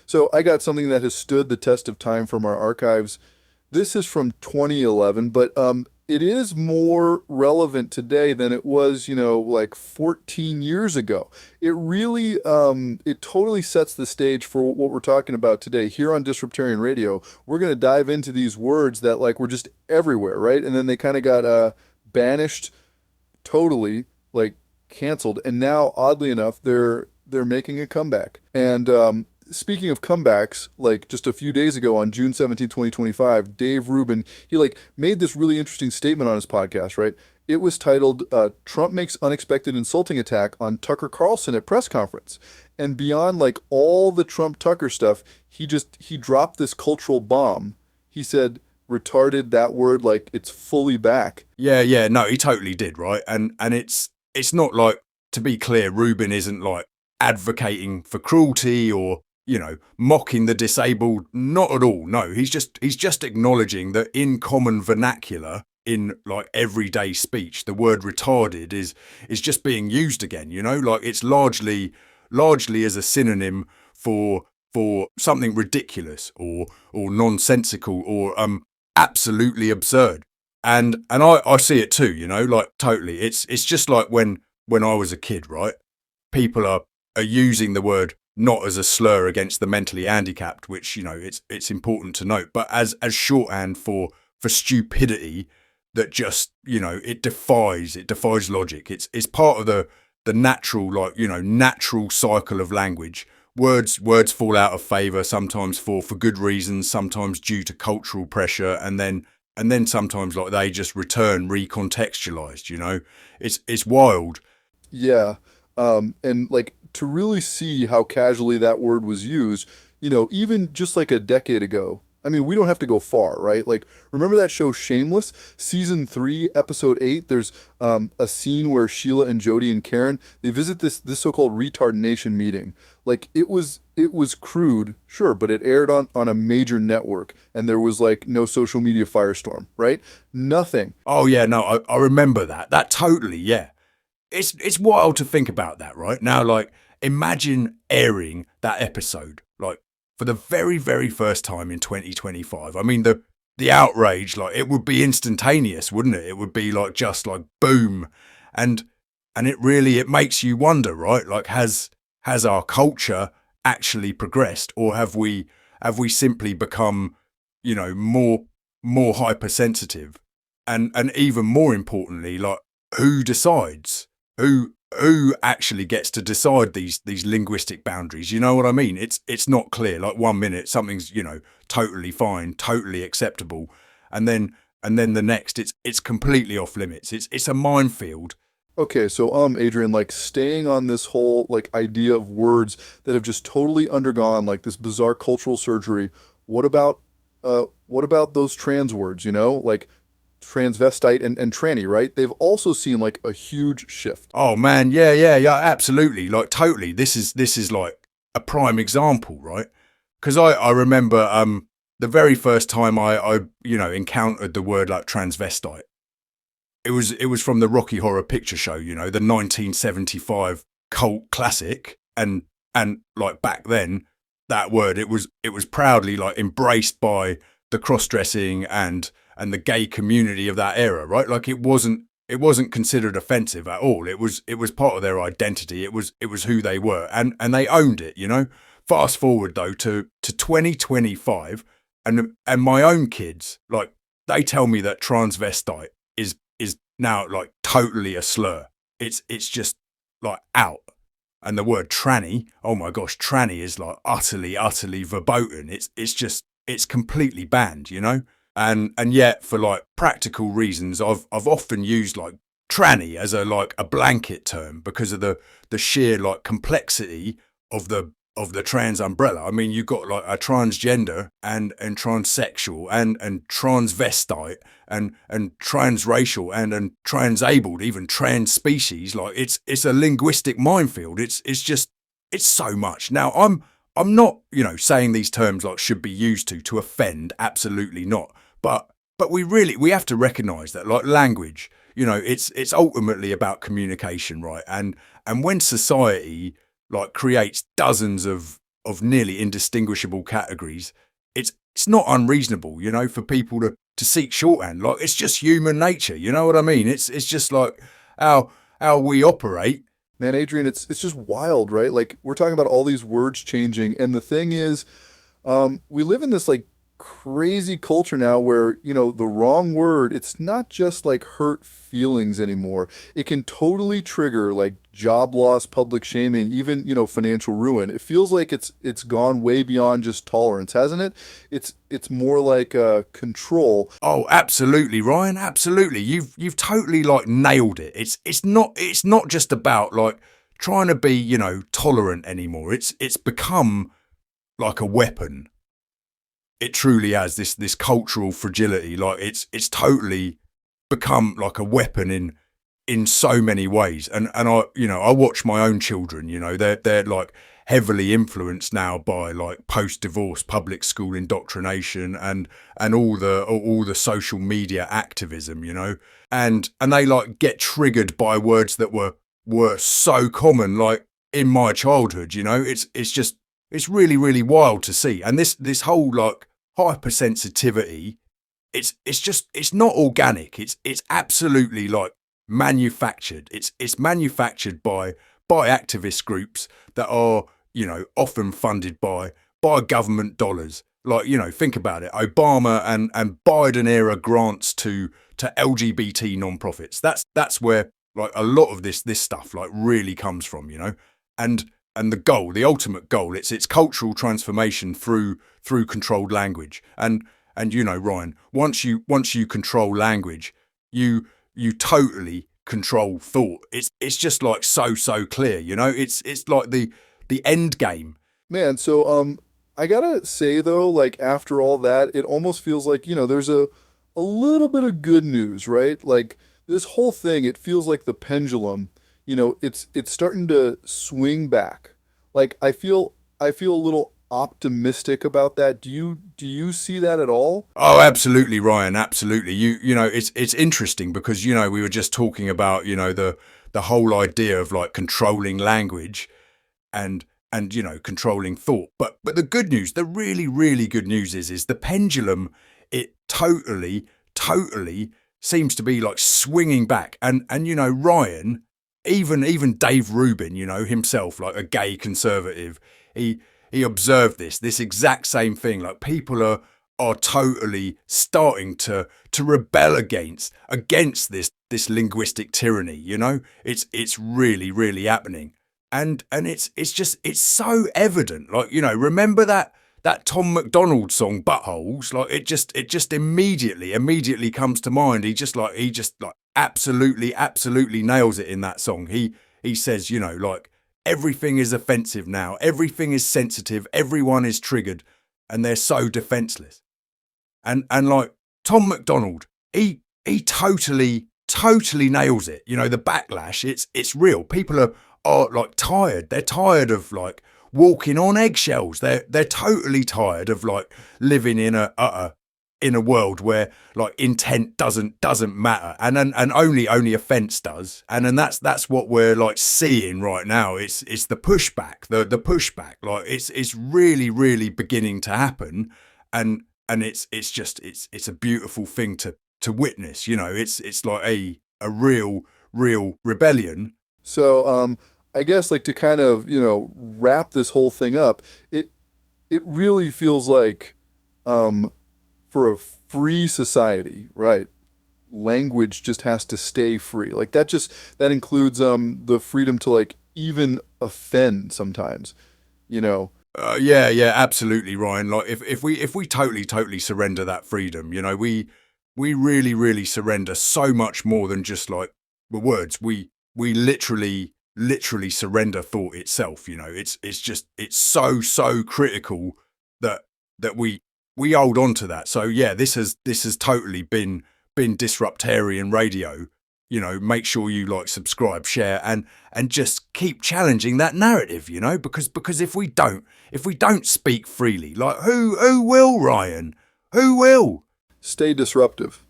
So I got something that has stood the test of time from our archives. This is from 2011, but it is more relevant today than it was, like 14 years ago. It really, it totally sets the stage for what we're talking about today. Here on Disruptarian Radio, we're going to dive into these words that like were just everywhere, right? And then they kind of got banished, totally, like canceled. And now, oddly enough, they're making a comeback. And speaking of comebacks, like just a few days ago on June 17th, 2025, Dave Rubin, he like made this really interesting statement on his podcast, right? It was titled, Trump Makes Unexpected Insulting Attack on Tucker Carlson at Press Conference. And beyond like all the Trump Tucker stuff, he dropped this cultural bomb. He said, retarded, that word, like it's fully back. Yeah, no, he totally did, right? And it's not like, to be clear, Rubin isn't like advocating for cruelty or mocking the disabled. Not at all. No, he's just acknowledging that in common vernacular, in like everyday speech, the word retarded is just being used again. Like it's largely as a synonym for something ridiculous or nonsensical or absolutely absurd. And I see it too. Like totally. It's just like when I was a kid, right? People are using the word not as a slur against the mentally handicapped, which it's important to note, but as shorthand for stupidity that just it defies logic. It's part of the natural natural cycle of language. Words fall out of favor, sometimes for good reasons, sometimes due to cultural pressure, and then sometimes like they just return recontextualized. It's wild. Yeah. And like to really see how casually that word was used, even just like a decade ago. I mean, we don't have to go far, right? Like, remember that show Shameless, season 3, episode 8? There's a scene where Sheila and Jody and Karen, they visit this so-called retard nation meeting. Like, it was crude, sure, but it aired on a major network, and there was like no social media firestorm, right? Nothing. Oh yeah, no, I remember that. That totally, yeah. It's wild to think about that, right? Now, like, imagine airing that episode, like, for the very, very first time in 2025. I mean, the outrage, like, it would be instantaneous, wouldn't it? It would be like, just like, boom. And it makes you wonder, right? Like, has our culture actually progressed, or have we simply become, more hypersensitive? And even more importantly, like, who decides? Who actually gets to decide these linguistic boundaries? You know what I mean? It's not clear. Like, 1 minute something's totally fine, totally acceptable, and then the next it's completely off limits. It's a minefield. Okay, so Adrian, like staying on this whole like idea of words that have just totally undergone like this bizarre cultural surgery. What about those trans words, like transvestite and tranny, right? They've also seen like a huge shift. Oh man, yeah, absolutely, like totally. This is like a prime example, right? Because I remember the very first time I encountered the word like transvestite. It was from the Rocky Horror Picture Show, the 1975 cult classic, and like back then that word it was proudly like embraced by the cross-dressing and the gay community of that era, right? Like it wasn't considered offensive at all. It was part of their identity. It was who they were, and they owned it. Fast forward though to 2025, and my own kids, like, they tell me that transvestite is now like totally a slur. It's just like out. And the word tranny, oh my gosh, tranny is like utterly verboten. It's completely banned, And yet, for like practical reasons, I've often used like tranny as a blanket term because of the sheer like complexity of the trans umbrella. I mean, you've got like a transgender and transsexual and transvestite and transracial and transabled, even trans species. Like it's a linguistic minefield. It's so much. Now I'm not, saying these terms like should be used to offend. Absolutely not. But we have to recognize that like language, it's ultimately about communication, right? And when society like creates dozens of of nearly indistinguishable categories, it's not unreasonable, you know, for people to seek shorthand. Like, it's just human nature, you know what I mean? It's just like how we operate. Man, Adrian, it's just wild, right? Like we're talking about all these words changing, and the thing is, we live in this like crazy culture now where, the wrong word, it's not just like hurt feelings anymore. It can totally trigger like job loss, public shaming, even, financial ruin. It feels like it's gone way beyond just tolerance, hasn't it? It's more like control. Oh, absolutely, Ryan, absolutely. You've totally like nailed it. It's not just about like trying to be, tolerant anymore. It's become like a weapon. It truly has this cultural fragility. Like it's totally become like a weapon in so many ways. And I watch my own children, they're like heavily influenced now by like post-divorce public school indoctrination and all the social media activism, and they like get triggered by words that were so common like in my childhood, it's really, really wild to see. And this whole like hypersensitivity, it's not organic. It's absolutely like manufactured. It's manufactured by activist groups that are, often funded by government dollars. Like, think about it. Obama and Biden era grants to LGBT nonprofits. That's where like a lot of this stuff like really comes from, and the goal, the ultimate goal, it's cultural transformation through controlled language. And Ryan, once you control language, you totally control thought. It's just like so clear, it's like the end game. Man, so I gotta say though, like after all that, it almost feels like, there's a little bit of good news, right? Like this whole thing, it feels like the pendulum, it's starting to swing back. Like I feel a little optimistic about that. Do you see that at all? Oh, absolutely, Ryan, absolutely. It's interesting because we were just talking about the whole idea of like controlling language and controlling thought. But the good news, the really, really good news is the pendulum, it totally seems to be like swinging back. And Ryan, even Dave Rubin, himself, like a gay conservative, he observed this exact same thing. Like people are totally starting to rebel against this linguistic tyranny. It's really, really happening. And it's so evident. Like, remember that Tom MacDonald song Buttholes? Like it just immediately comes to mind. He just absolutely nails it in that song. He says, like everything is offensive now, everything is sensitive, everyone is triggered, and they're so defenseless. And like Tom MacDonald, he totally nails it. The backlash, it's real. People are like tired. They're tired of like walking on eggshells. They're totally tired of like living in a world where like intent doesn't matter and only offense does. And then that's what we're like seeing right now. It's the pushback, the pushback. Like it's really, really beginning to happen. And it's a beautiful thing to witness. It's like a real rebellion. So I guess like to kind of, wrap this whole thing up, it really feels like for a free society, right? Language just has to stay free. Like that includes the freedom to like even offend sometimes, Yeah, absolutely, Ryan. Like if we totally surrender that freedom, we really, really surrender so much more than just like the words. We literally surrender thought itself. It's so critical that we hold on to that. So yeah, this has totally been Disruptarian Radio. Make sure you like, subscribe, share, and just keep challenging that narrative. Because if we don't speak freely, like who will, Ryan? Who will? Stay disruptive.